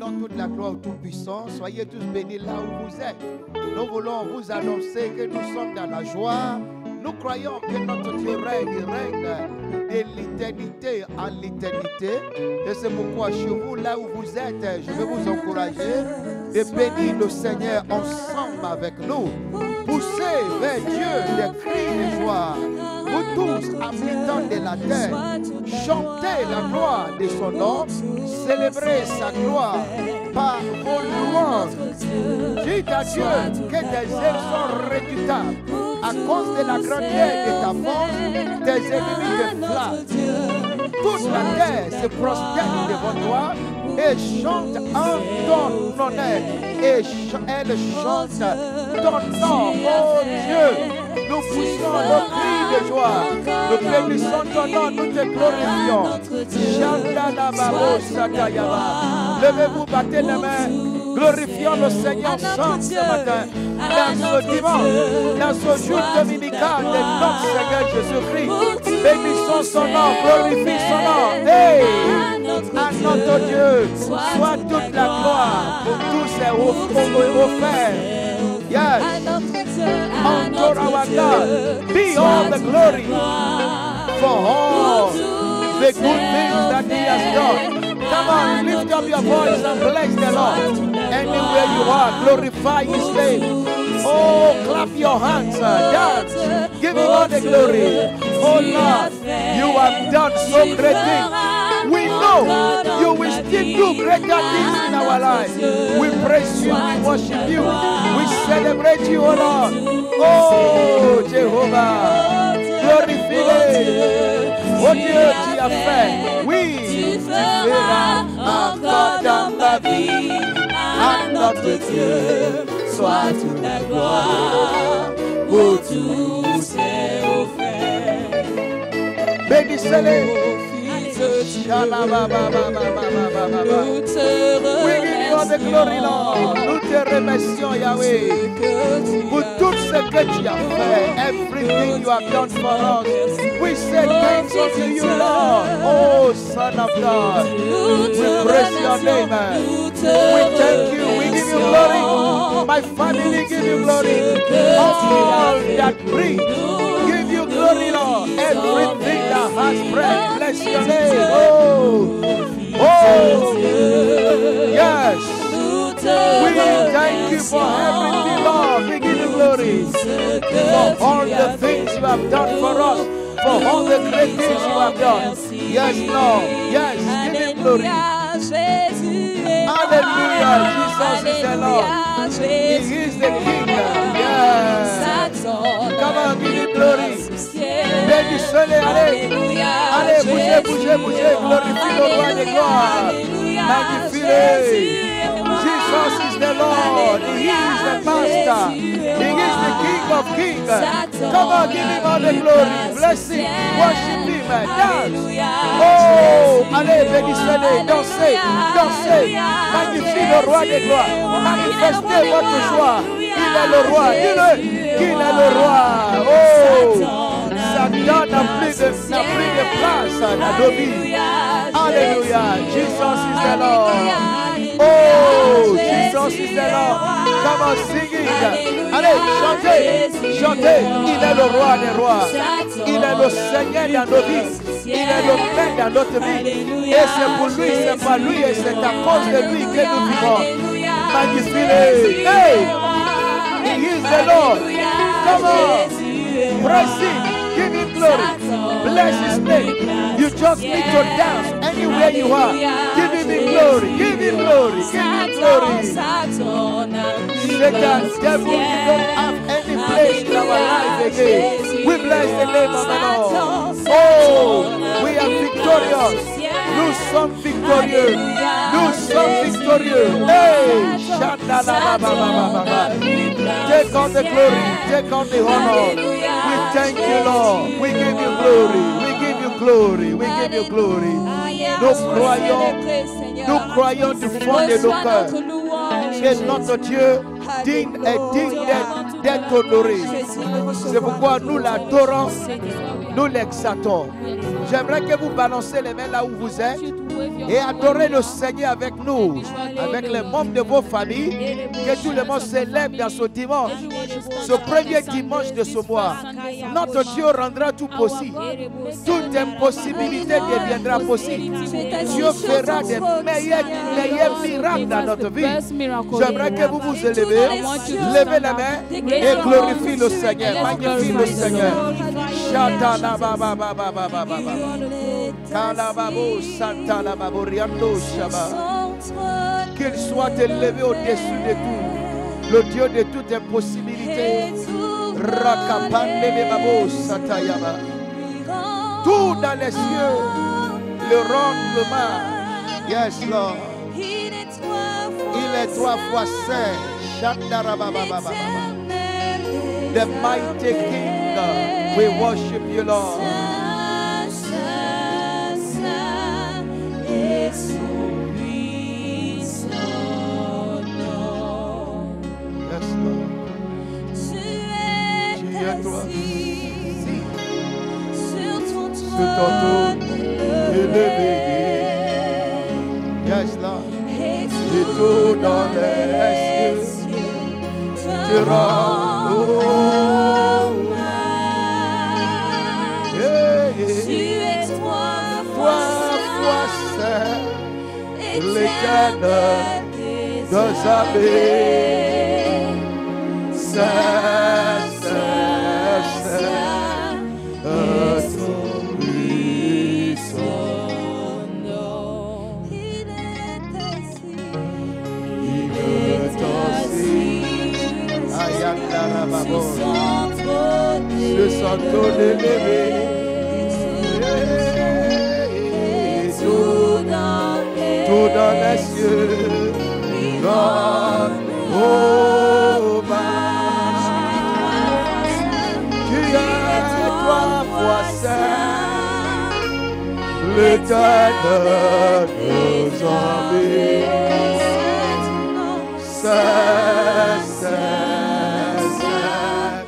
Rendons toute la gloire au Tout-Puissant. Soyez tous bénis là où vous êtes. Nous voulons vous annoncer que nous sommes dans la joie. Nous croyons que notre Dieu règne, il règne de l'éternité en l'éternité. Et c'est pourquoi chez vous, là où vous êtes, je vais vous encourager de bénir le Seigneur ensemble avec nous. Poussez vers Dieu des cris de joie. Vous tous, habitants de la terre, chantez la gloire de son nom, célébrez sa gloire par vos louanges. Dites à Dieu que tes œuvres sont redoutables. À cause de la grandeur de ta force, tes ennemis te flattent. Toute la terre se prosterne devant toi et chante en ton honneur. Et elle chante ton nom, oh Dieu. Nous poussons nos cris de joie. Nous bénissons ton nom, nous te glorifions. Levez-vous, battez les mains. Glorifions le Seigneur ensemble ce matin. Dans ce dimanche, dans ce jour dominical de notre Seigneur Jésus-Christ. Bénissons son nom, glorifions son nom. Hey, à notre Dieu, soit toute la gloire pour tous ces offerts. Yes. Unto our God be all the glory for all the good things that He has done. Come on, lift up your voice and bless the Lord. Anywhere you are, glorify His name. Oh, clap your hands, dance, give Him all the glory. Oh Lord, you have done so great things. We know you will still do greater things in our lives. We praise you, we worship you, we celebrate you, oh Lord. Oh Jehovah, glorifie-le. Oh Dieu, tu as fait, oui, tu feras encore dans ma vie. À notre Dieu, soit toute la gloire pour tous ces offerts. Bénissez-les. We give you all the glory, Lord. Nous te remercions, Yahweh, pour tout ce que tu as fait, everything you have done for us. We say thanks unto you, Lord. Oh, Son of God, we praise your name. We thank you. We give you glory. My family give you glory. All that breathe, give you glory, Lord. Everything that has breath, bless your name. Oh, yes. We thank you for everything, Lord. We give you glory for all the things you have done for us, for all the great things you have done. Yes, Lord. Yes, give him glory. Hallelujah. Jesus is the Lord. He is the King. Yes. Come on, give him glory. Bénissez-les, allez. Allez, bougez, bougez, bougez. Glorifie le roi des gloires. Magnifiez. Jesus is the Lord. He is the Master. He is the King of Kings. Come on, give him all the glory. Bless him. Worship him. Dance. Oh, allez, bénissez-les. Dansez. Dansez. Magnifiez le roi des gloires. Manifestez votre joie. Il est le roi. Dis-le. Qu'il est le roi. Oh, Satan n'a plus de place dans nos vies. Alléluia. Jesus is the Lord. Oh, Jesus is the Lord. Come on, sing it. Allez, chantez, chantez. Il est le roi des rois. Il est le Seigneur dans nos vies. Il est le Père dans notre vie. Et c'est pour lui, c'est pas lui, et c'est à cause de lui que nous vivons. Magnifiez-le. Hey, he is the Lord. Come on, praise him. Give him glory. Bless his name. You just need to dance anywhere you are. Give him glory. Give him glory. Give him glory. Satan, devil, you don't have any place in our life again. We bless the name of the Lord. Oh, we are victorious. Nous sommes victorieux. Nous sommes victorieux. Hey, take on the glory. Take on the honor. We thank you, Lord. We give you glory. We give you glory. We give you glory. Nous croyons du fond de nos cœurs que notre Dieu est digne d'être honoré. C'est pourquoi nous l'adorons, nous l'exaltons. J'aimerais que vous balancez les mains là où vous êtes et adorez le Seigneur avec nous, avec les membres de vos familles. Que tout le monde s'élève dans ce dimanche, ce premier dimanche de ce mois. Notre Dieu rendra tout possible. Toute impossibilité deviendra possible. Dieu fera des meilleurs miracles dans notre vie. J'aimerais que vous vous élevez, levez la main et glorifiez le Seigneur. Magnifiez le Seigneur. Qu'il soit élevé au-dessus de tout, le Dieu de toute impossibilité. Tout dans les cieux, le rendement. Yes, Lord. Il est 3 fois saint. The mighty King, we worship you, Lord. Yes, Lord. Tu es toi, sur ton trône élevé. Yes, Lord. Et tout dans les cieux, tu rends tu es 3 fois saint, l'Éternel des armées. Saint, Saint, Saint, ton puissant nom. Il est assis sur son trône élevé. Tout dans les cieux, dans au bas. Tu es 3 fois saint, l'Éternel nos armées. Saint, Saint, Saint.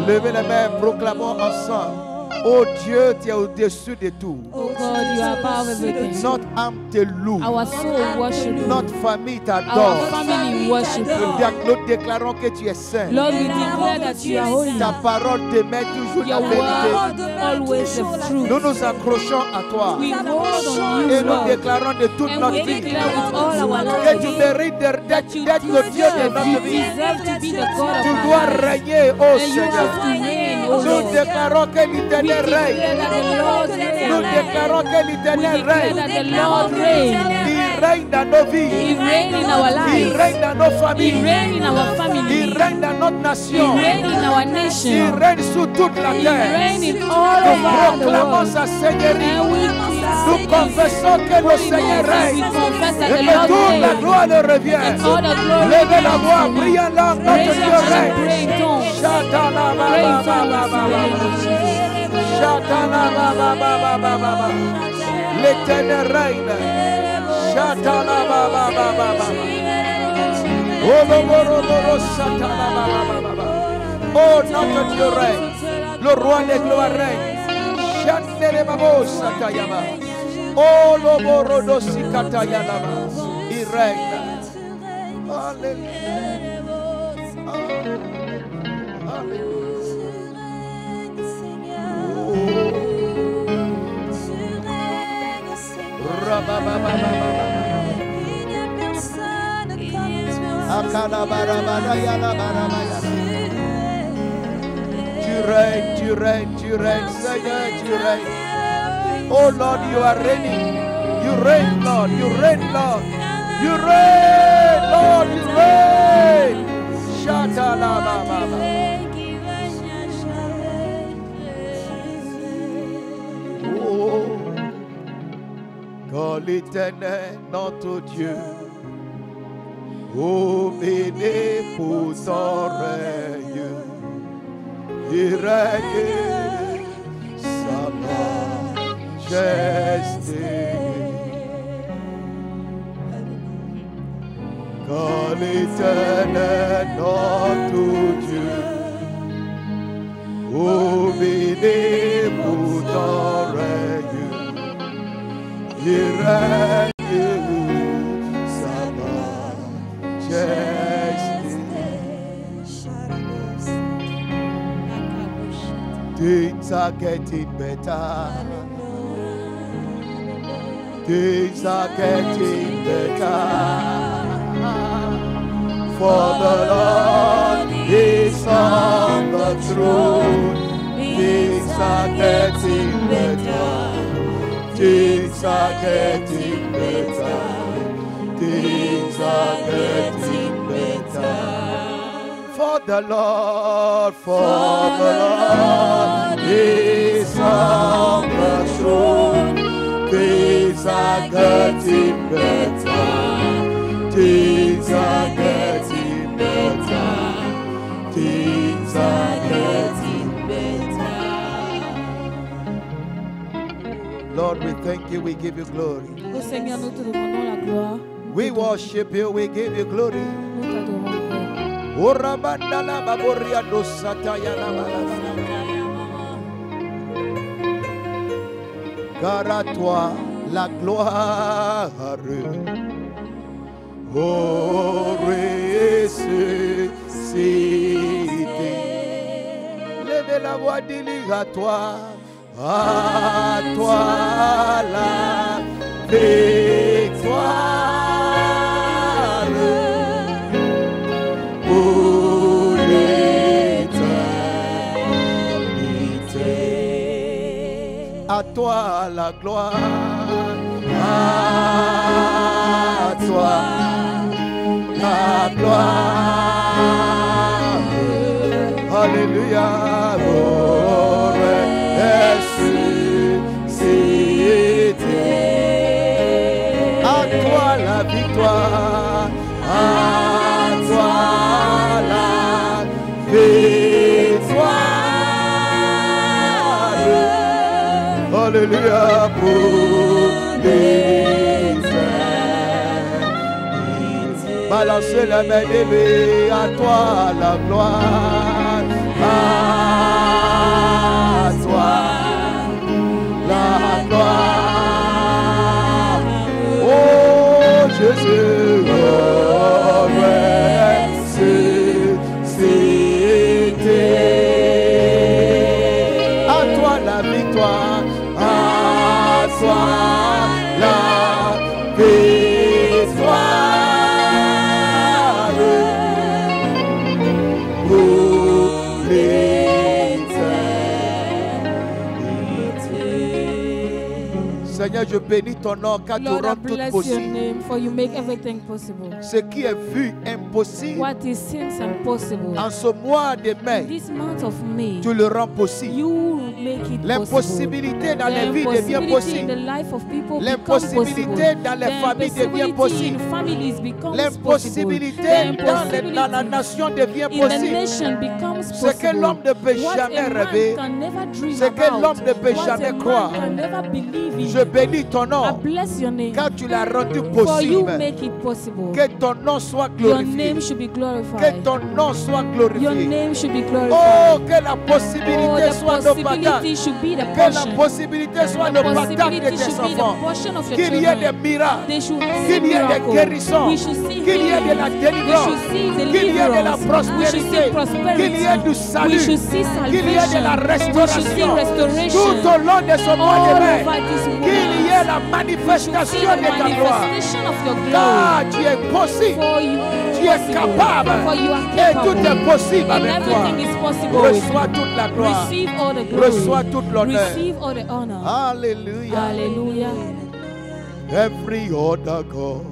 Levez les mains, proclamons ensemble. Oh Dieu, tu es au-dessus de tout. Oh God, you are above everything. Notre âme te loue. Our soul worship you. Notre famille t'adore. Our family worship you. Nous déclarons que tu es saint. Lord, we declare that you are holy. Ta parole demeure toujours la Your vérité. word always the truth. Nous nous accrochons à toi. We hold on you, Et nous Lord. déclarons de toute And notre we vie declare with all our que tu lives mérites d'être le Dieu de notre you vie. deserve to be the God of Tu our dois lives. régner, ô And you Seigneur. have to reign, O Nous Lord. déclarons que We l'Éternel declare règne. that the Lord Nous reigns. déclarons que We l'Éternel declare règne. that the Lord reigns. Il règne dans nos He vies. reigns in our Il lives. règne dans nos He familles. reigns in our Il family. règne dans notre He nation. reigns in our Il nation. règne sur toute la He terre. reigns in all Nous over the proclamons world. sa seigneurie. And we Nous confessons que le Seigneur we règne. confess that Et the que Lord toute la reigns. gloire le revient. And all the glory Levez la voix, belongs to priez en langue, notre Raise Dieu your hand and règne. pray in tongues. Shatana ba Pray ba in ba ba tongues ba in the name ba. of Jesus. Shatana ba ba ba ba ba ba ba. L'Éternel règne. Shatana ba ba ba ba ba. Oh notre Dieu règne. Le roi des gloires règne. Shandere babo satayama. Oh loboro sikatayama. Il règne. Alléluia. Tu règnes, Seigneur, tu règnes. Oh Lord, you are reigning. You reign, Lord, you reign, Lord. You reign, Lord, you reign. Shatalababa. Oh, quand l'Éternel, notre Dieu, ô bénépotent règne, il règne sa majesté. Quand l'Éternel, notre Dieu, ô bénépotent règne, il règne sa majesté. Things are getting better. Things are getting better. For the Lord is on the throne. Things are getting better. Things are getting better. Things are getting better. For the Lord is on the throne. Things are getting better. Things are getting better. Things are getting better. Lord, we thank you, we give you glory. Au Seigneur, nous te demandons la gloire. We worship you, we give you glory. Nous t'adorons. Orabandala baboria dosataya la balasa. Car à toi la gloire, oh ressuscité. Levez la voix, dis-le à toi la victoire. Pour l'éternité, à toi la gloire, à toi la gloire. Alléluia, oh, ressuscité. À toi la victoire, à toi la victoire. Alléluia pour l'éternité. Balancez la main levée, à toi la gloire, à toi la gloire. Oh Jésus, oh, ressuscité. À toi la victoire, à toi la victoire. Pour l'éternité. Seigneur, je bénis ton nom car tu Lord, I rends tout bless your possible. name, for you make everything possible. Ce qui est vu impossible, What is seems impossible. en ce mois de mai, This month of May, tu le rends possible. you make it possible. L'impossibilité dans les vies devient In the possible. life of people L'impossibilité become dans les possible. familles devient possible. The impossibility in families becomes L'impossibilité possible. dans la nation devient In the possible. nation becomes Ce possible. que l'homme ne peut What jamais a man rêver, can never dream ce que about, l'homme ne peut what jamais a man croire. can never believe in. Je bénis ton I nom bless your name. car tu l'as rendu For you possible. make it possible. Que ton nom soit Your glorifié. name should be Que glorified. ton nom soit Your glorifié. name should be Oh, glorified. que la Oh, possibilité the soit nos batailles. possibility should be the Que la portion. possibilité soit nos batailles de Possibility tes should be the enfants. portion of your Qu'il y ait des children. miracles. They should see Qu'il y ait des miracles. guérisons. We should see Qu'il y ait de la healing. We délivrance. should see Qu'il y ait de la deliverance. We should prospérité. see Qu'il y ait prosperity. du salut. We should see Qu'il y ait de la salvation. We should see restauration. restoration. Tout au long de ce mois de All mai. over this Qu'il y ait la world. We should see manifestation the de ta gloire. manifestation of your glory. Car tu es possible. For you Tu es capable. For you are Et capable. tout est possible And avec toi. everything is possible with Reçois you. toute la gloire. Receive all the glory. Reçois toute l'honneur. Receive all the honor. Hallelujah. Hallelujah. Every other God,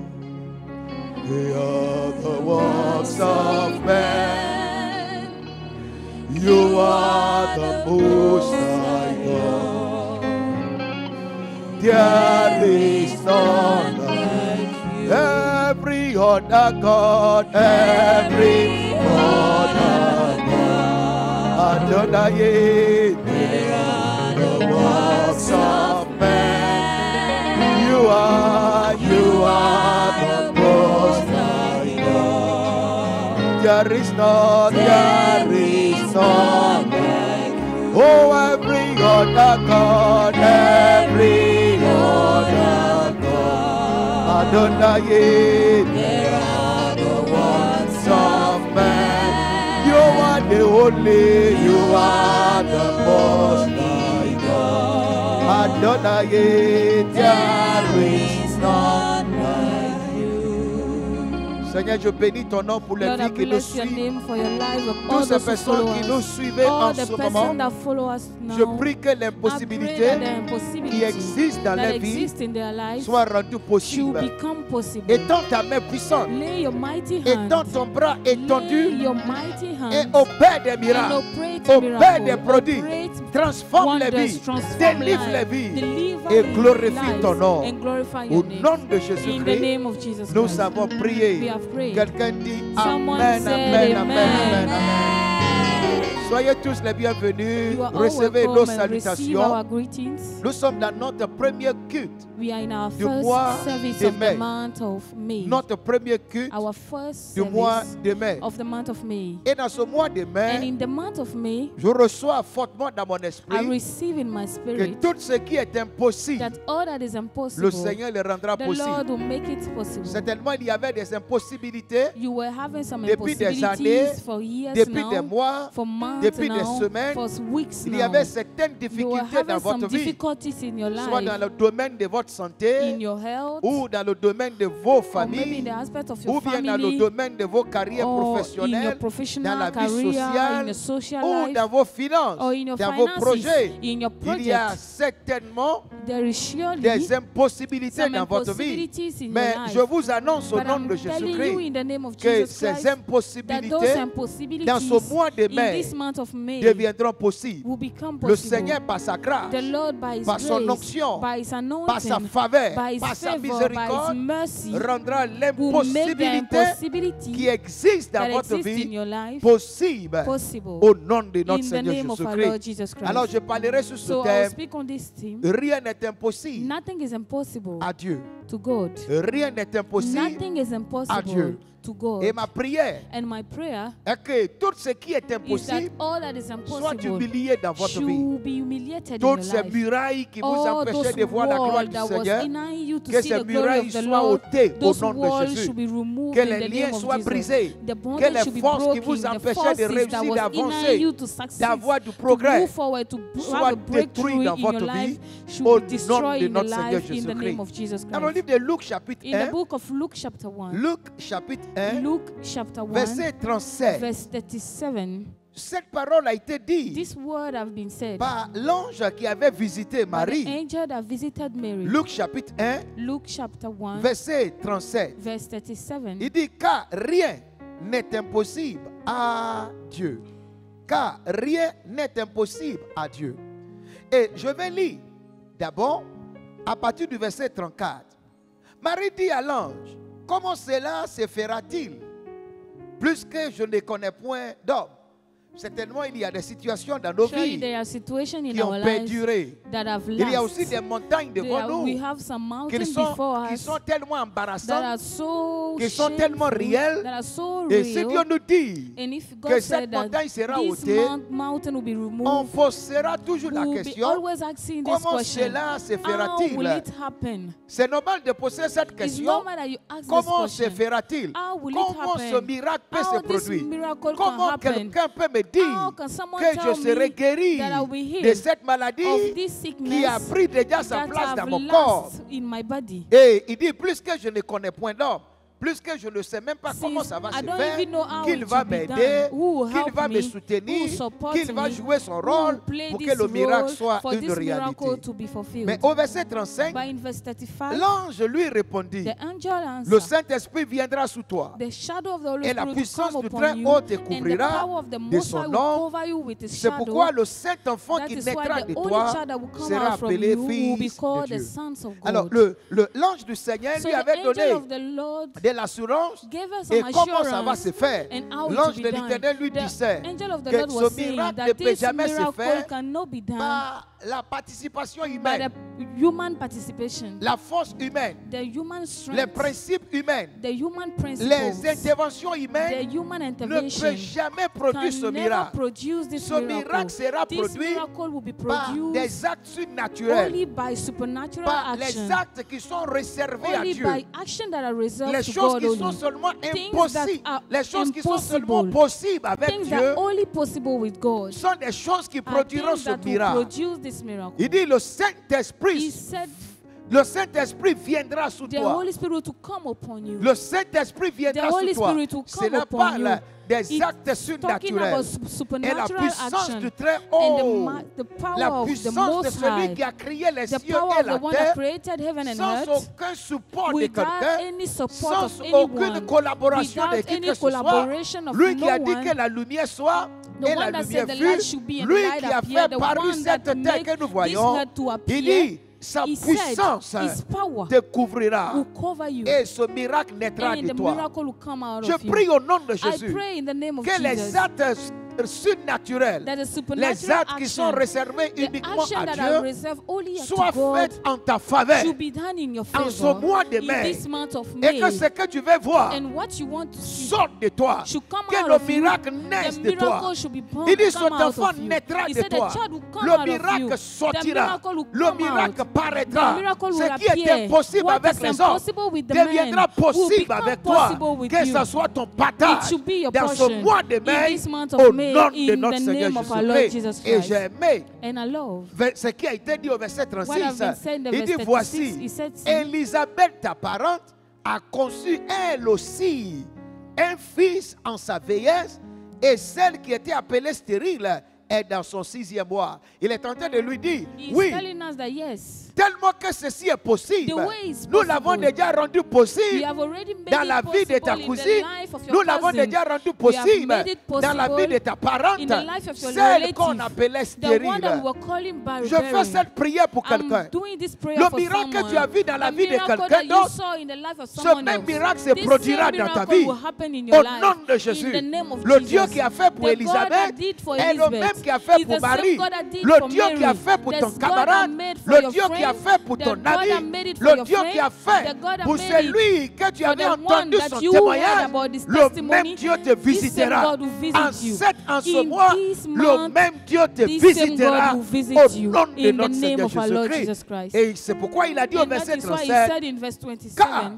they are the works of man. You are the most high God. There is none like you. Every other God, every other God. Adonai, they are the works of man. You are the most high God. There is none like you. Oh, every other God, every other Adonai, there are no words of man. You are the only, you are the most high God. Adonai, there is none like you. Seigneur, je bénis ton nom pour les Lord, I vies qui nous bless your suivent. name for your lives of all Toutes ces those who personnes follow qui nous us. suivent en All the ce person moment, that follow us je now. prie que I pray l'impossibilité that the impossibility qui existe dans that leur vie exists in their lives soit rendue should possible. become possible. Étends ta main puissante, Lay your mighty hand. étends ton bras Lay étendu your mighty hand. et opère des And miracles, operate opère des miracle. produits, Operate transforme les wonders, vies, transform délivre les lives, vies deliver et the glorifie lives, ton nom. and glorify Au your name. nom de In the Jésus-Christ, name of Jesus nous Christ. avons We prié. have prayed. Quelqu'un dit Someone Amen, said Amen, Amen, amen. Amen, Amen. Soyez tous les bienvenus. You are all Recevez nos welcome and receive our salutations. greetings. Nous sommes dans notre premier culte. We are in our Du mois first service de of mai. the month of May. Notre premier culte Our first du mois service de mai. of the month of May. Et dans ce mois de And mai, in the month of May, je reçois fortement dans mon I esprit receive in my que spirit tout ce qui est impossible, that all that is le impossible, Seigneur le rendra the Lord possible. will make it possible. Certainement, il y avait des impossibilités You were having some depuis des impossibilities années, for years depuis now, des mois, for months depuis des now, semaines. for weeks Il y now. avait certaines You were difficultés dans having some votre vie, difficulties in your soit dans life, le domaine de votre santé, in your health, ou dans le domaine de vos or maybe in familles, the aspect of ou your bien dans le family, domaine de vos carrières or in your professionnelles, dans la professional vie career, in sociale, your social ou life, dans vos finances, or in your dans vos finances, projets. in your Il y a project. certainement There is surely des impossibilités some dans votre vie. impossibilities in Mais your life. je vous annonce au But nom I'm de telling you Jésus-Christ in the name of que Jesus ces Christ that those impossibilités impossibilities dans ce mois de in mai this month of May deviendront possibles. will become Le possible. Seigneur, par sa grâce, The Lord, by His par son grace, onction, by His par sa anointing, faveur, by His par sa favor, by His miséricorde, mercy, rendra will make the l'impossibilité impossibility qui existe dans that votre exists in vie your life possible possible au nom de notre in the Seigneur name of our Lord Jésus-Christ. Jesus Christ. Alors je parlerai sur ce So I will thème. speak on this theme. Rien n'est impossible Nothing is impossible à Dieu. to God. Rien n'est impossible. Nothing is Dieu. impossible to God. Et ma prière And my prayer est que tout ce qui est is that impossible all that is soit impossible humilié dans votre vie. should be humiliated in your Toutes ces life. murailles qui vous All empêchaient those de voir la gloire walls du that was Seigneur, denying you to que see ces the glory murailles of the soient Lord, ôtées au those nom de walls Jésus. should be removed Que in les the liens name of soient Jesus. brisés. The Que bondage les should be forces qui broken. vous The empêchaient de forces that réussir, was d'avancer, denying you to succeed, d'avoir du to progrès, move forward, to soient have a breakthrough détruits dans in your votre life, vie should au be destroyed nom de in your notre Seigneur life in the name of Jesus Dans le Christ. livre de Luc chapitre In the 1, book of Luke chapter 1, Luc chapitre 1, Luke chapter 1, verset 37, verse 37, cette parole a été dite this word have been said par l'ange qui avait visité by the Marie. angel that visited Mary. Luc chapitre 1, Luke chapter 1, verset 37. verse 37. Il dit, car rien n'est impossible à Dieu. Car rien n'est impossible à Dieu. Et je vais lire d'abord à partir du verset 34. Marie dit à l'ange, comment cela se fera-t-il, puisque je ne connais point d'homme? Certainement, il y a des situations dans nos Surely vies there are situations in qui our ont lives perduré. that have Il y a aussi lasted. des montagnes devant We nous have some qui mountains sont, before qui us sont tellement that embarrassantes. are so qui sont tellement shameful, réelles. that are so Et si Dieu real. nous dit And if que God cette said that montagne sera this ôtée, mountain will be on removed, posera toujours la we will be question, always asking this comment question. cela se How will fera-t-il? it happen? C'est normal de poser cette It's question. normal that you ask this Comment se question. fera-t-il? How will it Comment happen? ce miracle peut How se this produire? miracle can Comment happen? quelqu'un peut me How dire can someone que tell je serai me guéri that I will be de healed cette maladie of this qui a sickness pris déjà sa that place have dans mon corps? lost in my body? Et il dit, plus que je ne connais point d'homme, plus que je ne sais même pas comment Since ça va I se don't faire, even know how qu'il it va will be m'aider, done, who will qu'il help va me, me who soutenir, will support qu'il va me, jouer son who rôle will play pour this que le miracle role soit for une this miracle réalité. to be fulfilled. Mais au verset 35, But in verse 35, l'ange lui répondit, the angel le answered, Saint-Esprit viendra sur toi, the shadow of the Holy et la Spirit will puissance come du upon Très you, Haut te and the couvrira power of the de Most son High will nom. cover you with His C'est shadow. pourquoi le Saint-Enfant That qui is why naîtra de the only toi child that will come sera out from appelé you will be fils called de the Dieu. sons of God. Alors, l'ange du Seigneur So lui the avait angel donné of the Lord de l'assurance gave us et some comment ça va assurance se faire. and how it L'ange will de be done. l'Éternel lui The disait angel of the que Lord ce was saying miracle ne that peut this jamais se miracle faire cannot be done par la participation by humaine, the human participation, la force humaine, the human les strength, principes humains, the human les principles, interventions the humaines human ne peut intervention jamais produire ce can never miracle. produce this Ce miracle sera This produit miracle will be par produced des actes surnaturels, only by supernatural par les action, actes qui sont réservés à only Dieu. by action that are reserved Les to choses God qui sont only. seulement Things impossibles, that are les choses qui sont seulement impossible, possibles avec Things that Dieu are only possible with God sont des choses qui are produiront things ce that will miracle. produce this miracle. Il dit le He Saint-Esprit, said le Saint-Esprit viendra sur the toi. Holy Spirit will come upon you. Le Saint-Esprit The viendra Holy sur toi. Spirit will Ce come n'est upon pas you. des It's actes talking about surnaturels. Et la supernatural puissance action du très and haut, the power la of the puissance de Most celui High, qui a créé les the cieux power et of the la one that terre, created heaven and sans earth, aucun support de without quelqu'un, any support of sans aucune anyone, collaboration de without qui any que ce soit. collaboration of Lui qui a no dit one, que la lumière soit, the et la one that lumière said the light should fut, be and the lui light qui a appeared, fait the parmi one cette that terre made que nous this voyons, earth to il appear, dit, sa he said puissance his power te couvrira will cover you, et ce miracle naîtra and de the toi. miracle will come out Je of you. prie au nom de I Jésus pray in the name of que les Jesus actes surnaturels, that the les supernatural actes qui sont action, réservés the uniquement action à that are Dieu, reserved only soient to God, faits en ta faveur should be done in your en ce favor mois de in mai. this month of Et May, que ce que tu veux voir and what you want to see sorte de toi. should come Que out le of you. miracle naisse The de toi. miracle should be born, Il dit come son out enfant of you. naîtra He de said toi. the child will come Le out of you. miracle The sortira. miracle will Le come miracle out. paraîtra. The miracle will Ce qui appear. est impossible What avec is les hommes impossible with the deviendra man will possible become avec toi. possible with Que you. ce soit ton partage It should be your dans ce portion mois de in mai this month au of May nom de in notre the Seigneur name of our Lord Jesus Jésus-Christ. Et Christ. j'ai aimé And I love ce qui a été dit au verset what I've 36. been saying in Il verse dit 36. voici, He said, see, Élisabeth, ta parente, a conçu elle aussi un fils en sa vieillesse, et celle qui était appelée stérile est dans son 6e mois. Il est en train de lui dire, he's oui, telling us that yes, tellement que ceci est possible, the way is nous l'avons possible. déjà rendu We possible have already made dans it la vie de ta possible in the cousine. life of your Nous l'avons cousin. déjà rendu We have possible made it dans la vie possible de ta parente, in the life of your celle qu'on relative, appelait the one stérile. that we were calling Je fais cette prière pour quelqu'un. I'm doing this prayer Le for miracle que someone. tu as vu dans la The vie de miracle quelqu'un that you d'autre, saw in the life of ce someone même else, miracle se this produira same dans ta miracle vie. will happen in your Au life, nom de in Jésus. the name of Le Jesus. Dieu qui a fait pour The God that Élisabeth did for est le Elizabeth même qui a fait is pour the same Marie. God that did Le for Dieu qui a Mary. fait pour The ton God that camarade. made for Le your Dieu qui a friend. fait pour The ton God that ami. made it for Le your Dieu friend. qui a fait The God that pour made it celui que tu for avais the one entendu that son you heard témoignage. about this Le même testimony. Dieu te This same visitera. God will visit En ce you. mois, In this le month, même Dieu te this same visitera God will visit au you nom de in the notre name Seigneur of our Lord Jesus Jésus-Christ. Christ. Et c'est pourquoi il a dit au And that verset is why he 37, said in verse 27, car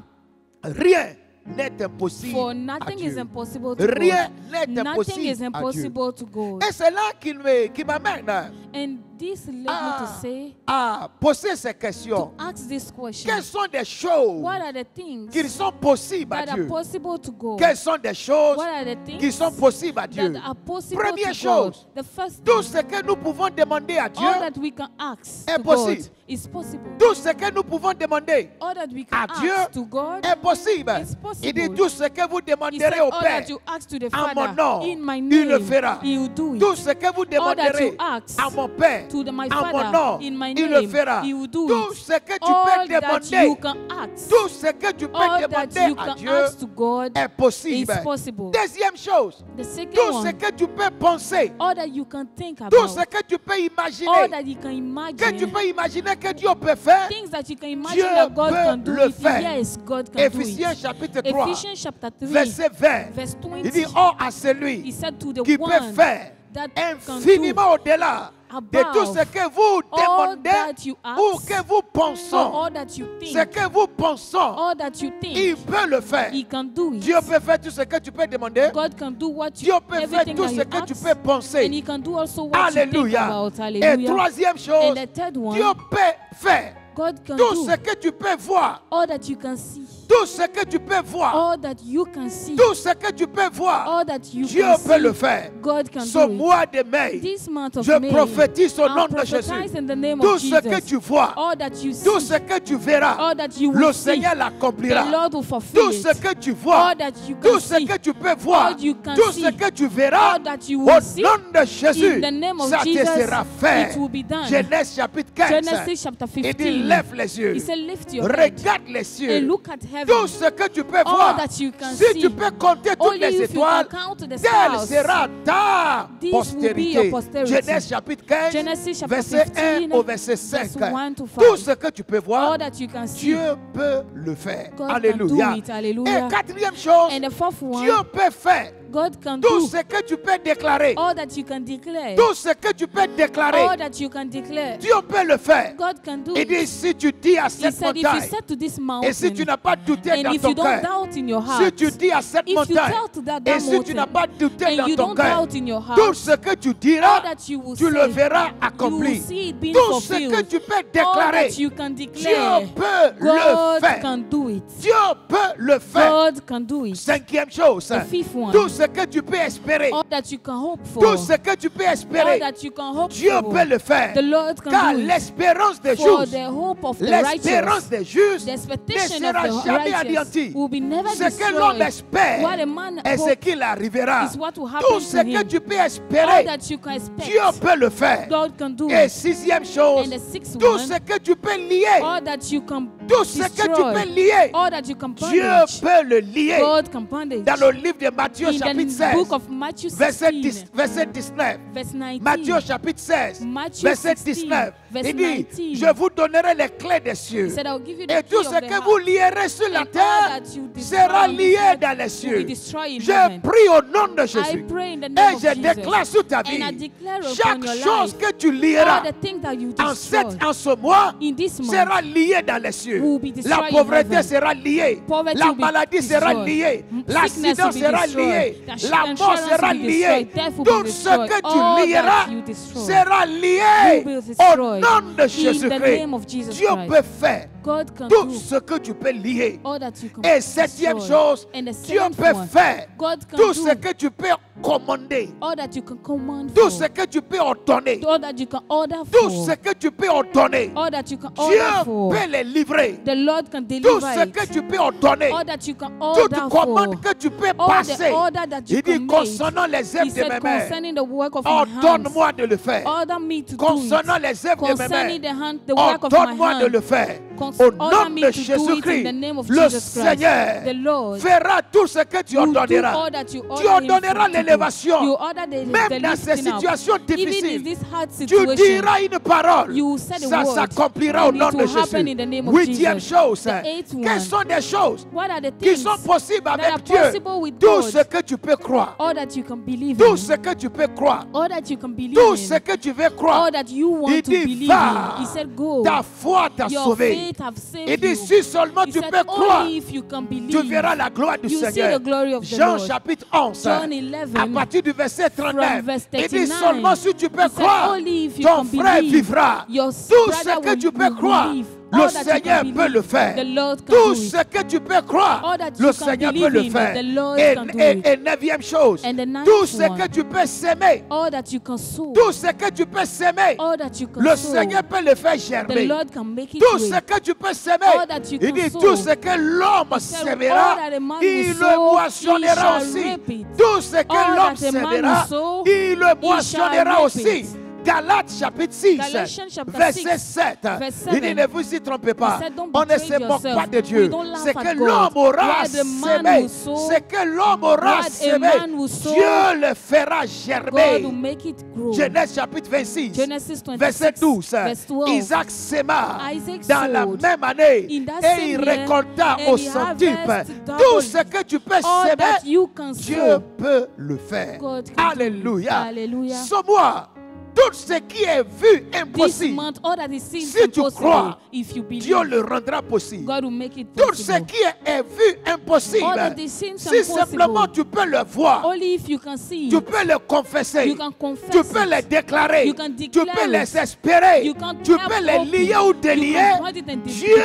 rien n'est impossible for à nothing is Dieu. impossible to Rien God. n'est Nothing impossible is à Dieu. impossible to God. Et c'est là qui m'amène And this led me to say, à poser ces to questions. ask this question. Quelles sont des choses What are the things qui sont possibles à that are Dieu? possible to God? Quelles sont des choses What are the qui things sont possibles à Dieu? that are possible Première to God? chose, The first tout thing, ce que nous pouvons demander à Dieu all that we can ask est to possible. God is possible. Tout ce que nous pouvons demander All that we à can Dieu ask to God est possible. is possible. Il dit tout ce que vous He said, demanderez au all Père that you ask to the en mon Father nom, in my il le name, fera. He will do Tout it. ce que vous All that demanderez you ask à mon Père to my en mon Father nom, in my il le name, fera. He will do Tout it. ce que tu All peux that you demander, can ask, tout ce que tu peux all that demander you à can Dieu ask to God est is possible. possible. Deuxième chose, The second tout ce one, que tu peux penser, all that you can think tout about, ce que tu peux all imaginer, that you can que tu imagine, peux imaginer que Dieu peut faire, things that you can imagine Dieu that God peut can do le it. faire. Yes, God can do Éphésiens it. chapitre 3, Ephesians chapter 3, verset 20. verse Il dit, 20, oh à he celui said to the qui peut one faire that can do infiniment au-delà de tout ce que vous all demandez that you ou ask, que vous or pensez. all that you Ce think, que vous pensez, all that you il think, peut le faire. He can do it. Dieu peut faire tout ce que tu peux demander. God can do what Dieu you, peut faire everything tout that ce you que tu ask, peux and penser. He can do also what you think Alléluia. about. Et Hallelujah. troisième And chose, the third one, Dieu peut faire God can tout do ce que tu peux voir. all that you can see, Tout ce que tu peux voir. all that you can see, Tout ce que tu peux voir. all that you Dieu can peut see, le faire. God can Ce do it. mois de mai, This month of je May, prophétise au nom I de Jésus. prophesy in the name Tout of ce que Jesus. tu vois, All that you tout see, ce que tu verras, all that you le will see, Seigneur the l'accomplira. Lord will fulfill Tout ce it. que tu vois, All that you tout can ce see, que tu peux voir, all you can tout see, ce que tu verras, all that you au will see, nom de Jésus, in the name of ça te Jesus, sera fait. it will be done. Genèse chapitre 15. Genesis chapter Il dit 15. lève les yeux, He said, lift your head regarde les and cieux look at et heaven. Tout ce que tu peux All voir, that you can si see. tu peux compter toutes Only les if you can étoiles, count the telle stars. sera ta This will be your postérité. posterity. Genèse chapitre 15, Genesis chapter verset 15, 1 au verset 5. verse 1 to 5. Tout ce que tu peux voir, All that you can see. Dieu peut le faire. God Alléluia. can do it. Hallelujah. Et quatrième chose, And the fourth one, Dieu peut faire God can tout do ce que tu peux déclarer. all that you can declare. Tout ce que tu peux déclarer, All that you can declare. Dieu peut le faire. God can do Il it. dit, si tu dis à He cette said, if you montagne, said to this et si tu mountain, n'as pas douté and dans if ton you don't cœur, doubt in your si heart, tu dis à cette if you montagne, tell to that et si tu n'as mountain, pas douté and dans you ton don't cœur, doubt in your tout heart, ce que tu all diras, that you will tu le say, verras you will accompli. see it being Tout ce que fulfilled. tu peux All déclarer, that you can Dieu declare, peut le God faire. can do it. Dieu peut le faire. God can do it. Cinquième chose, The fifth one, tout ce que tu peux espérer, all that you can hope for, tout ce que tu peux all espérer, that you can hope Dieu for, peut le faire. the Lord can Car do it. l'espérance des For justes, the hope of the l'espérance righteous, des justes the ne expectation sera of the jamais righteous anéantie. will be never Ce que l'homme destroyed. espère What a man est ce hopes qu'il arrivera. is what will Tout happen ce to que him. tu peux All espérer, that you can Dieu expect, peut le faire. God can do Et it. sixième chose, And the sixth tout one, ce que tu peux lier, all that you can tout ce que tu destroy, peux lier, all that you can Dieu bondage, peut le lier. God can bondage. Dans le livre de Matthieu In chapitre the 16, book of Matthew verset 16, verset 19. verse 19, Matthieu chapitre 16, Matthew verset 16, 19. verse Il dit, 19. je vous donnerai les clés des He cieux. said, I'll give you the Et key tout of ce the que heart. vous lierez sur la And all terre that you destroy sera on this lié earth dans les will be cieux. destroyed in Je heaven. prie au nom de I Jésus. pray in the Et name of je Jesus. déclare sur ta And I vie, declare chaque upon your chose life, que tu all lieras the things that you en destroy ce mois in this month sera lié dans les cieux. will be destroyed La in pauvreté heaven. sera liée. Poverty La will be maladie sera destroyed. liée. Sickness L'accident will be sera destroyed. lié. The La mort insurance sera will be liée. destroyed. Death will be Tout ce destroyed. que All tu lieras that you destroy sera will lié be au destroyed. nom de In the Jésus-Christ. name of Jesus Dieu Christ. peut faire God can tout do ce que tu peux lier. all that you can Et septième destroy. chose, And the Dieu seventh peut one, faire God can tout do ce que tu peux commander, all that you can command tout for, ce que tu peux ordonner, all that you can order tout for, ce que tu peux ordonner. all that you can Dieu order for. peut les livrer. The Lord can Tout deliver ce que it. tu peux ordonner, All that you can toute order commande for. que tu peux All passer. the order that you Il can dit, make. concernant les He œuvres de said, mes mains, concerning the work of my hands, ordonne-moi de le faire. order me to do Concernant it. les œuvres de mes Concerning mains, the work of my ordonne-moi de le hands, faire. Au order nom me de to do it in Jésus-Christ, the name of le Jesus Christ. Seigneur The Lord fera tout ce que tu will do ordonneras. all that you Tu order him ordonneras to do. l'élévation. You order the Même dans ces lifting up. situations Even in difficiles, this hard tu situation, diras une parole. you will say the Ça word, s'accomplira au and nom it de will happen in the Jésus. name of Huitième Jesus. chose, The eighth one, quelles sont des choses what are the qui things sont possibles that avec are Dieu? possible with Tout God? ce que tu peux croire. All that you can believe Tout in. ce que tu peux croire. All that you can believe Tout in. ce que tu veux croire. All that you want Il to dit, believe va. in. He said, go. Ta foi t'a Your sauvé. faith have saved Il dit, you. si seulement He tu said, peux croire, only if you can believe, tu verras la gloire du you see Seigneur. the glory of the Jean Lord. chapitre 11, John 11, à partir du verset 39, from verse il dit 39, seulement si tu peux he said, croire, only if you ton can frère believe, vivra. your Tout ce brother que will tu peux croire, believe. le All that you Seigneur can peut le believe, faire. the Lord can Tout do it. ce que tu peux croire, All that le you can Seigneur peut believe le in, faire. the Lord Et, can do et- it. et neuvième chose, And the ninth tout ce one, que tu peux s'aimer, all that you can sow, tout ce que tu peux s'aimer, all that you can le sow, Seigneur peut le faire the germer. Lord can make it Tout great. ce que tu peux s'aimer, All that you il can dit sow. tout ce que l'homme said, sèmera, all that a man il will le sow, moissonnera he shall aussi. reap it. Tout ce que All l'homme that a man sèmera, will sow, il le shall moissonnera reap aussi. it. Galates chapitre 6, Galatians chapter verset 6, 7. verse Il dit 7. ne vous y trompez pas. He said, don't On ne betray se moque yourself. pas de We Dieu. don't laugh C'est at que God. l'homme aura What the man semé. will sow, C'est que l'homme aura what a semé. man will sow, Dieu le fera God germer. will make it grow. Genèse chapitre 26, Genesis 26, verset 12. verse 12. Isaac séma Isaac dans la sowed même année in that et il same year, récolta and au he centuple. harvested double. Tout ce que tu peux All that semer, you can Dieu sow, peut le faire. God can do it. Alléluia. Alléluia. Sois-moi tout ce qui est vu This impossible. month, all that is seen Si tu impossible, crois, if you believe, Dieu le rendra possible. God will make it Tout ce possible. qui est vu impossible, All that is seen si impossible, simplement tu peux le voir, only if you can see tu it, peux le confesser, you can confess tu peux it. les déclarer, You can tu declare peux it. les espérer, You can tu help peux les hope lier it. ou You délier. can hold it and Dieu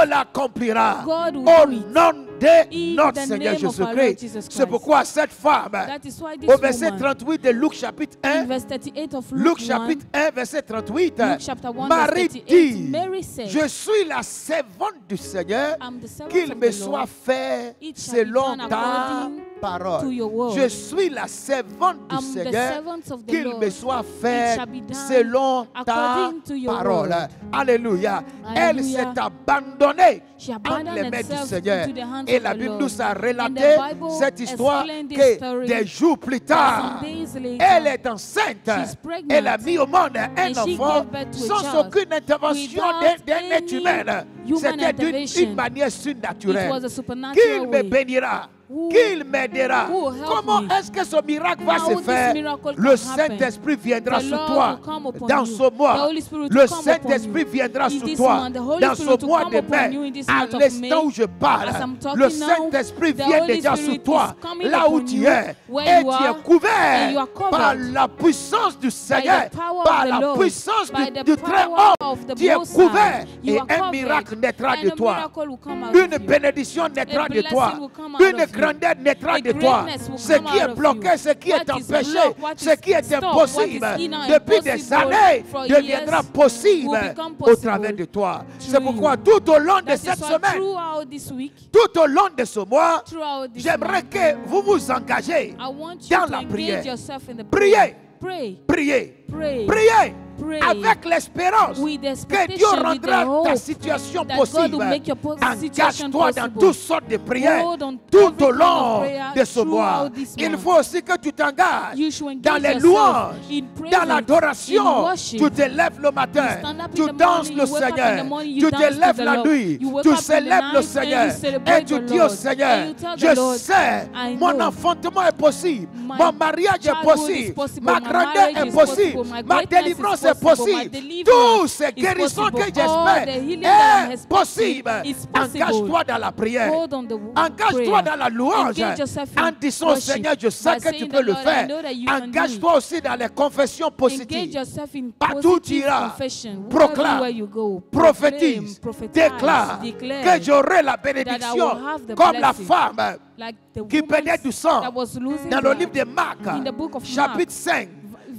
l'accomplira God will au do it. nom de In notre the Seigneur name of our Lord Jésus-Christ. Jesus C'est Christ. pourquoi cette femme, That is why this au verset woman, 38 de Luc chapitre in 1, verse 38 of Luc Luke 1, chapitre 1, verset 38, Luke chapter 1, Marie verse 38, dit, Mary said, je suis la servante du Seigneur, I'm the servant qu'il of me the soit Lord. fait It shall be selon done ta according parole. to your word. Je suis la servante du I'm the Seigneur, servant of the qu'il Lord. me soit It fait shall be done selon ta according to your parole. word. Alléluia. Elle Hallelujah. s'est abandonnée She entre abandoned les mains du herself Seigneur. into the hands Et of la the Bible Lord. nous a And the relaté Bible cette histoire explained this que story des jours plus that tard, some days later, elle est enceinte. she's pregnant. Elle a mis au monde un And she enfant gave birth to a sans child aucune intervention without d'un être any humain. human C'était d'une intervention. manière It surnaturelle. was a supernatural Qu'il me way. bénira. Who- Qu'il m'aidera. who will help Comment me? est-ce que ce miracle va How se this faire? miracle Le can Saint-Esprit viendra The sur Lord toi will come upon dans you. ce mois. The Holy Spirit will Le come upon Saint-Esprit you. viendra In sur this toi month, the Holy dans Spirit ce will mois come de upon mai. you in this À month of l'instant May. où je parle, As I'm talking le now, Saint-Esprit the vient Holy déjà Spirit sur toi, is coming là où upon tu you, es. where Et you tu are, es couvert and you are covered par la puissance du Seigneur, power par of the la Lord, puissance by du the Très-Haut. power of the Tu es Most couvert High. You et are un covered, miracle naîtra and de a toi. miracle will come out Une of you. bénédiction naîtra A de toi. blessing will come out Une of you. grandeur naîtra A de toi. greatness will Ce come qui est out of bloqué, you. ce qui est What is empêché, blocked, what ce is qui est stopped, impossible what is now depuis des impossible années for deviendra years possible will become au possible travers de toi. through C'est pourquoi tout au long de That cette is why semaine, throughout this week, tout au long de ce mois, throughout this j'aimerais month, que vous vous engagez I want you dans to la engage prière. yourself in the Priez. prayer. Pray. Priez. Pray. Priez. Pray. Avec l'espérance With que expectation, Dieu with the rendra ta hope situation that God possible. will make your situation Engage-toi dans possible. toutes sortes de prières Hold on tout every au kind of long prayer de ce mois. throughout this Il month. faut aussi que tu t'engages You should engage dans les yourself louanges, in dans praise, in l'adoration. worship. Tu te lèves le matin, stand up in tu the danses morning, le you wake up in the Seigneur, morning, tu you te dance to lèves the la Lord. nuit, You wake tu up in the célèbres le night and Seigneur you celebrate et tu the dis au Lord. Seigneur, And you tell the je Lord, sais, I mon know enfantement est possible, my mon mariage est childhood is possible, possible, ma my grandeur marriage est is possible, possible, my ma greatness délivrance is est possible, my possible. deliverance Toutes ces is guérisons que possible. j'espère All the healing that I'm est expecting possible. is possible. Engage-toi dans la prière. Hold on the Engage-toi prayer. dans la louange. Engage yourself in En disant, worship. Seigneur, je sais By que tu saying, peux le Lord, I faire. know that you can do Engage-toi aussi dans les confessions Engage positives. yourself in Partout où tu positive iras, confession. proclame, Everywhere you go. prophétise, Proclaim, déclare declare que j'aurai la that I bénédiction will have the comme la blessing. femme Like the qui woman perdait du sang that was losing dans le blood. livre de Marc, In the book of chapitre 5.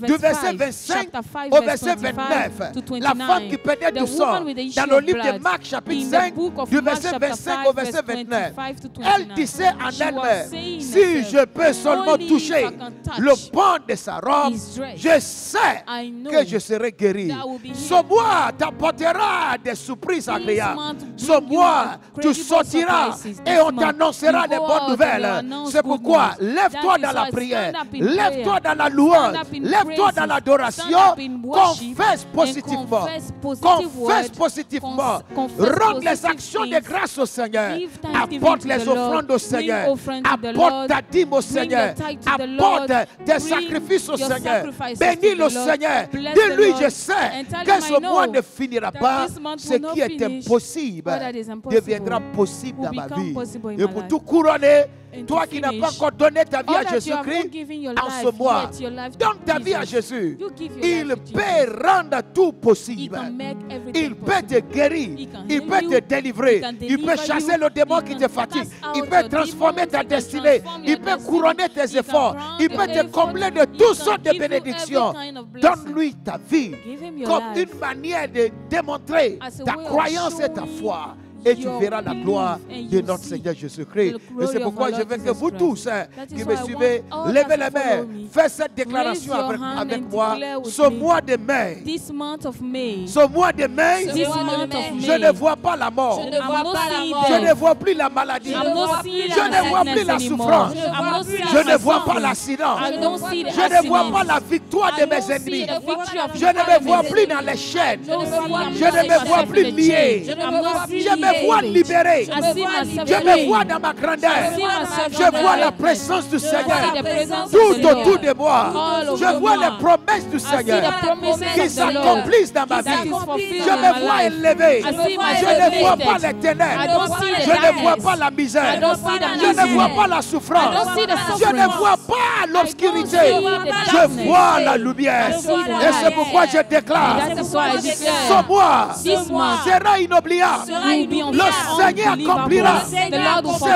Du verse verset 5, 25 chapter 5, au verse verset 29 29, to la femme qui 29, perdait the du sang woman with the issue dans le of livre de blood, Marc chapitre in the 5 book of du Mark, verset chapter 25 5, au verset verse 29. 25 to Elle 29. disait en She was elle-même, saying si herself, je peux seulement only if toucher I can touch le pan de sa robe, his dress, je sais I know que je serai guéri. that I will be healed. Ce mois t'apportera des surprises This agréables. month Ce bring you mois tu incredible sortiras surprises. et This on month t'annoncera you des go bonnes out and nouvelles. you announce C'est good pourquoi news. lève-toi That dans is la why prière, stand up in lève-toi prayer. dans la louange, Stand up in lève-toi praises. dans l'adoration, Stand up in worship confesse and positivement. confess positive Confesse word. positivement. Confess Rends les positive actions de things. grâce au Seigneur. Give thanksgiving Apporte to les the Lord. offrandes au Bring Seigneur. offering to the Apporte Lord. ta dîme au Bring Seigneur. the tithe to the Apporte Lord. tes Bring sacrifices au your Seigneur. sacrifices Bénis to the le Lord. Seigneur. Bless Dis-lui, the je Lord. sais And tell que him, ce I mois know ne finira that pas. this month Ce will not qui est finish. impossible What that is impossible deviendra possible will dans ma become vie. possible in Et my pour life. tout couronner, And toi to qui n'as pas finish, encore donné ta vie all à that you have not Jésus-Christ, given your en life ce mois, yet, your life to donne ta vie à Jesus. Jésus. You give your Il life to peut Jesus. rendre tout He possible. can make everything Il peut te possible. guérir. He can Il heal peut you. te délivrer. He can Il peut deliver chasser you. le démon He qui can te fatigue. cast out Il peut your transformer demons. ta He can destinée. transform Il your peut destiny. couronner tes He can efforts. crown Il your peut te efforts. combler de He toutes can sortes de give you every bénédictions. kind of blessing. Donne-lui ta vie Give him your comme life. une manière de démontrer As a ta way of croyance et ta showing foi. Et tu your verras la belief gloire and de you notre see Seigneur Jésus-Christ. the Et glory c'est of pourquoi our je Lord veux que Jesus vous Christ. tous That qui is me why I suivez, want all levez that les to mains, follow me. faites cette déclaration Raise your hand avec and moi. declare with Ce me. mois de mai, This month of May, ce mois de mai, this month of je May, ne vois pas la mort. Je ne vois pas la mort. Je ne vois plus la maladie. Je I'm ne not vois seeing plus Je ne vois sickness plus la anymore. souffrance. I'm not seeing Je ne vois pas sickness. l'accident. I don't see the Je ne vois accidents. pas la victoire de I mes don't see ennemis. the victory of Je ne me vois plus dans les chaînes. No, see, Je ne me vois plus lié. Je ne I'm me not vois plus seeing Je me vois bondage. libéré. I see myself Je me free. vois dans ma grandeur. I see myself Je vois la free. présence du I see Seigneur the presence of tout the Lord. autour de moi. All over Je vois moi. les promesses du I see Seigneur the promises qui of the Lord s'accomplissent dans ma that is vie. fulfilled Je in me my vois life. élevé. I see myself Je ne vois lifted. pas les I ténèbres. don't see the Je ne vois darkness. pas la I misère. don't see the Je ne vois misery. pas la I souffrance. don't see the Je suffering. ne vois pas l'obscurité. I don't see the Je darkness. vois la lumière. I see the Et c'est light. pourquoi je déclare That is why I ce declare mois this month sera inoubliable. will be Le Seigneur accomplira ses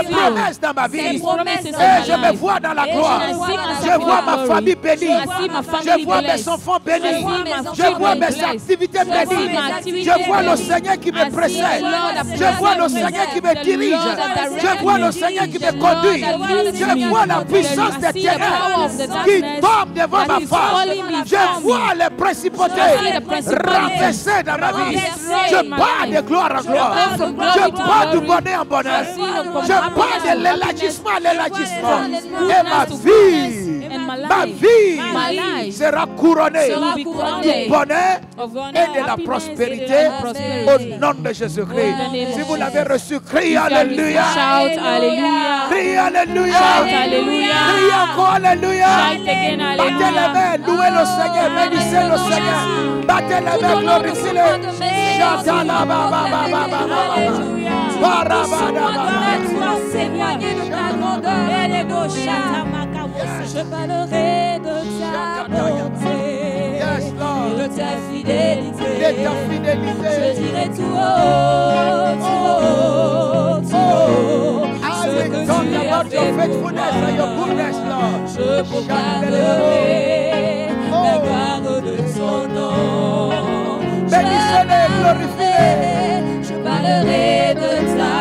promesses dans ma vie. Et je me vois dans la gloire. Je vois ma famille bénie. Je vois mes enfants bénis. Je vois mes activités bénies. Je vois le Seigneur qui me précède. Je vois le Seigneur qui me dirige. Je vois le Seigneur qui me conduit. Je vois la puissance des terrains qui tombe devant ma face. Je vois les principautés renversées dans ma vie. Je pars de gloire en gloire. Je pars du bonheur en bonheur. Je pars de l'élargissement à l'élargissement. Et ma vie sera couronnée du bonheur et de la prospérité au nom de Jésus-Christ. Si vous l'avez reçu, criez Alléluia. Criez Alléluia. Criez encore Alléluia. Battez les mains, louez le Seigneur, bénissez le Seigneur. Battez les mains, glorifiez-le. Chantez-la, je parlerai de ta bonté et de ta fidélité. Je dirai tout haut, tout haut, tout haut. I will talk about your faithfulness and your goodness, Lord. Je proclamerai la gloire de ton nom. Bénissez-le, glorifiez-le. Je parlerai de ta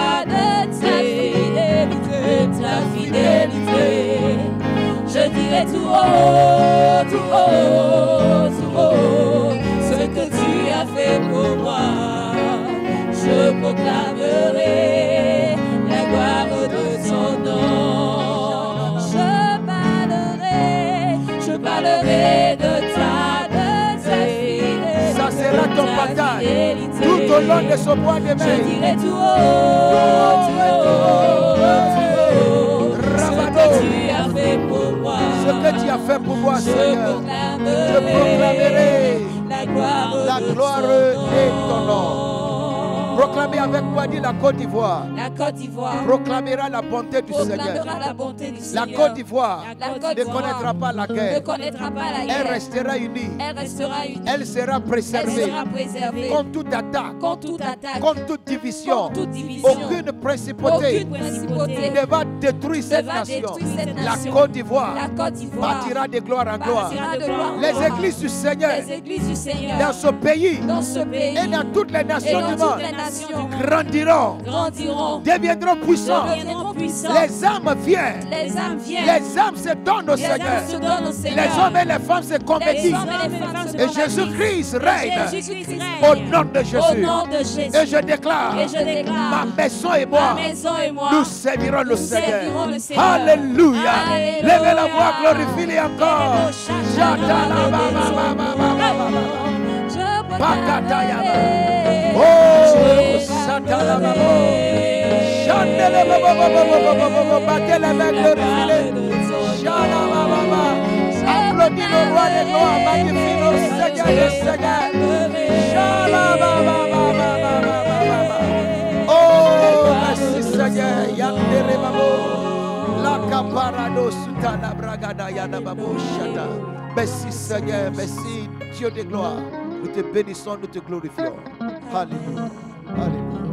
fidélité. Je dirai tout haut, tout haut, tout haut, ce que tu as fait pour moi. Je proclamerai la gloire de ton nom. Je parlerai de ta fidélité. Ça sera ton bataille tout au long de ce mois de mai. Je dirai tout haut, tout haut, ce que tu as fait pour moi. Ce que tu as fait pour moi, Seigneur. Je proclamerai la gloire de ton nom. Proclamez avec moi, dit la Côte d'Ivoire. La Côte d'Ivoire proclamera la bonté du Seigneur. La Côte d'Ivoire ne connaîtra pas la guerre. Elle restera unie. Elle sera préservée. Contre toute attaque. Contre toute division. Aucune principauté ne va détruire cette nation. La Côte d'Ivoire bâtira de gloire en gloire. Les églises du Seigneur dans ce pays et dans toutes les nations du monde grandiront, deviendront puissants. Les âmes viennent. Les âmes se donnent au Seigneur. Les hommes et les femmes se convertissent. Et Jésus-Christ règne au nom de Jésus. Et je déclare, ma maison et moi, nous servirons le Seigneur. Alléluia. Levez la voix, glorifiez-le encore. Oh, Satana Babo. Chandele Babo. Battez la main, glorifiez-le. Shala Baba. Applaudis le roi des gloires, magnifie le Seigneur des Seigneurs. Shala Baba. Oh, merci Seigneur. Yandere Babo. La caparado sutana bragada yana Babo Shata. Merci Seigneur, merci Dieu de gloire. Nous te bénissons, nous te glorifions. Alléluia. Alléluia.